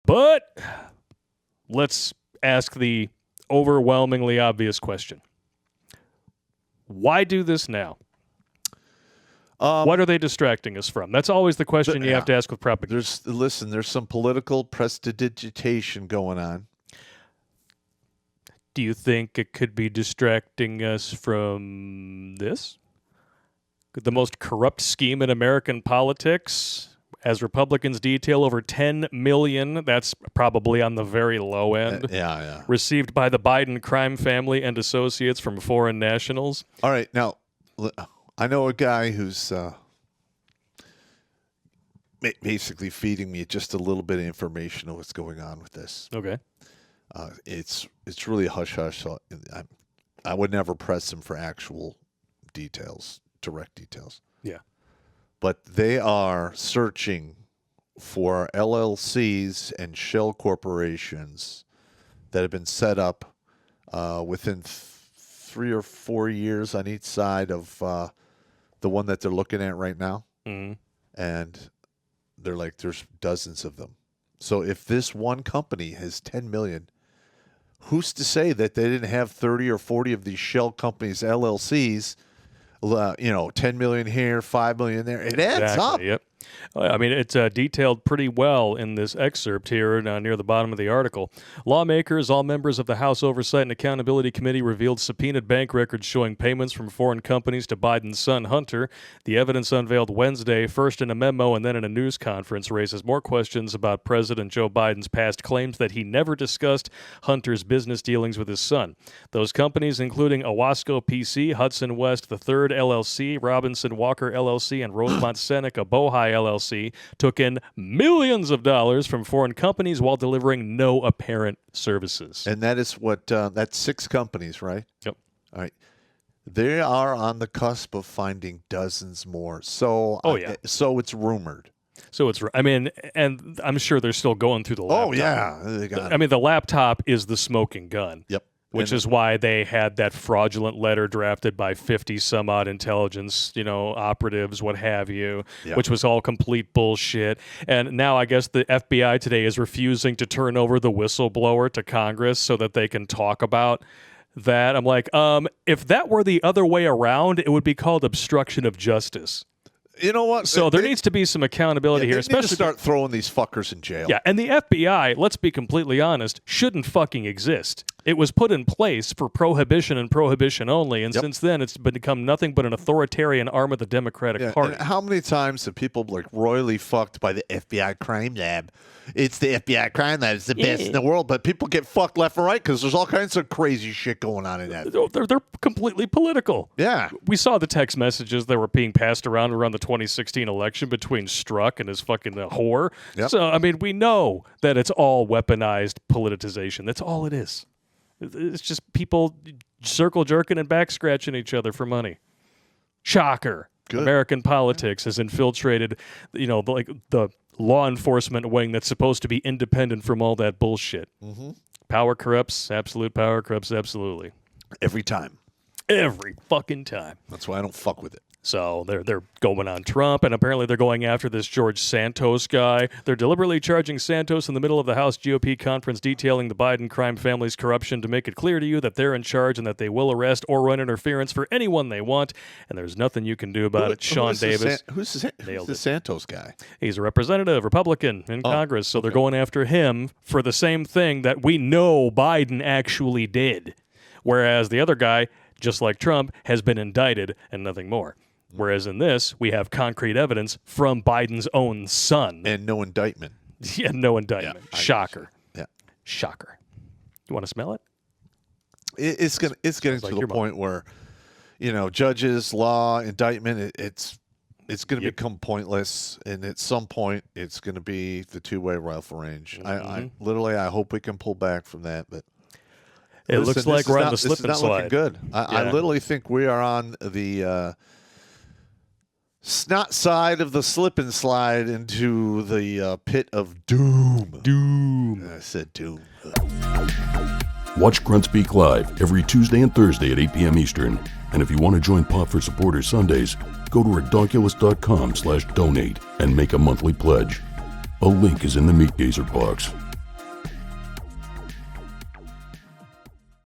But let's ask the overwhelmingly obvious question. Why do this now? What are they distracting us from? That's always the question you have to ask with propaganda. There's some political prestidigitation going on. Do you think it could be distracting us from this? The most corrupt scheme in American politics, as Republicans detail, over $10 million, that's probably on the very low end, received by the Biden crime family and associates from foreign nationals. All right, now, I know a guy who's basically feeding me just a little bit of information of what's going on with this. Okay. It's really hush-hush. So I would never press him for actual details, direct details. Yeah. But they are searching for LLCs and shell corporations that have been set up within 3 or 4 years on each side of the one that they're looking at right now. Mm-hmm. And they're like, there's dozens of them. So if this one company has 10 million, who's to say that they didn't have 30 or 40 of these shell companies, LLCs, 10 million here, 5 million there. It adds up. Yep. I mean, it's detailed pretty well in this excerpt here near the bottom of the article. Lawmakers, all members of the House Oversight and Accountability Committee, revealed subpoenaed bank records showing payments from foreign companies to Biden's son, Hunter. The evidence unveiled Wednesday, first in a memo and then in a news conference, raises more questions about President Joe Biden's past claims that he never discussed Hunter's business dealings with his son. Those companies, including Owasco PC, Hudson West III LLC, Robinson Walker LLC, and Rosemont Seneca Bohai LLC, took in millions of dollars from foreign companies while delivering no apparent services. And that is what, that's 6 companies, right? Yep. All right. They are on the cusp of finding dozens more. So, so it's rumored. So it's, I mean, and I'm sure they're still going through the laptop. Oh, yeah. I mean, the laptop is the smoking gun. Yep. Which is why they had that fraudulent letter drafted by 50-some-odd intelligence, operatives, what have you, which was all complete bullshit. And now I guess the FBI today is refusing to turn over the whistleblower to Congress so that they can talk about that. I'm like, if that were the other way around, it would be called obstruction of justice. You know what? So there needs to be some accountability here. Especially to start throwing these fuckers in jail. Yeah, and the FBI, let's be completely honest, shouldn't fucking exist. It was put in place for prohibition and prohibition only, and since then it's become nothing but an authoritarian arm of the Democratic Party. And how many times have people royally fucked by the FBI crime lab? It's the FBI crime lab. It's the best in the world, but people get fucked left and right because there's all kinds of crazy shit going on in that. They're completely political. Yeah. We saw the text messages that were being passed around the 2016 election between Strzok and his fucking whore. Yep. So, I mean, we know that it's all weaponized politicization. That's all it is. It's just people circle jerking and back scratching each other for money. Shocker. Good. American politics has infiltrated, the law enforcement wing that's supposed to be independent from all that bullshit. Mm-hmm. Power corrupts. Absolute power corrupts. Absolutely. Every time. Every fucking time. That's why I don't fuck with it. So they're going on Trump, and apparently they're going after this George Santos guy. They're deliberately charging Santos in the middle of the House GOP conference detailing the Biden crime family's corruption to make it clear to you that they're in charge and that they will arrest or run interference for anyone they want, and there's nothing you can do about it. Sean Davis. Who's the Santos guy? He's a representative, Republican in Congress, so they're going after him for the same thing that we know Biden actually did, whereas the other guy, just like Trump, has been indicted and nothing more. Whereas in this, we have concrete evidence from Biden's own son. And no indictment. Yeah, no indictment. Yeah, Shocker. Yeah. Shocker. You want to smell it? It's getting to the point where, judges, law, indictment, it's going to become pointless. And at some point, it's going to be the two-way rifle range. Mm-hmm. I hope we can pull back from that, but it looks like we're on the slip and slide. This is not looking good. I literally think we are on the snot side of the slip and slide into the pit of doom. Doom. I said doom. Watch Grunt Speak live every Tuesday and Thursday at 8 p.m. Eastern. And if you want to join Popp for Supporters Sundays, go to redonkulous.com/donate and make a monthly pledge. A link is in the Meat Gazer box.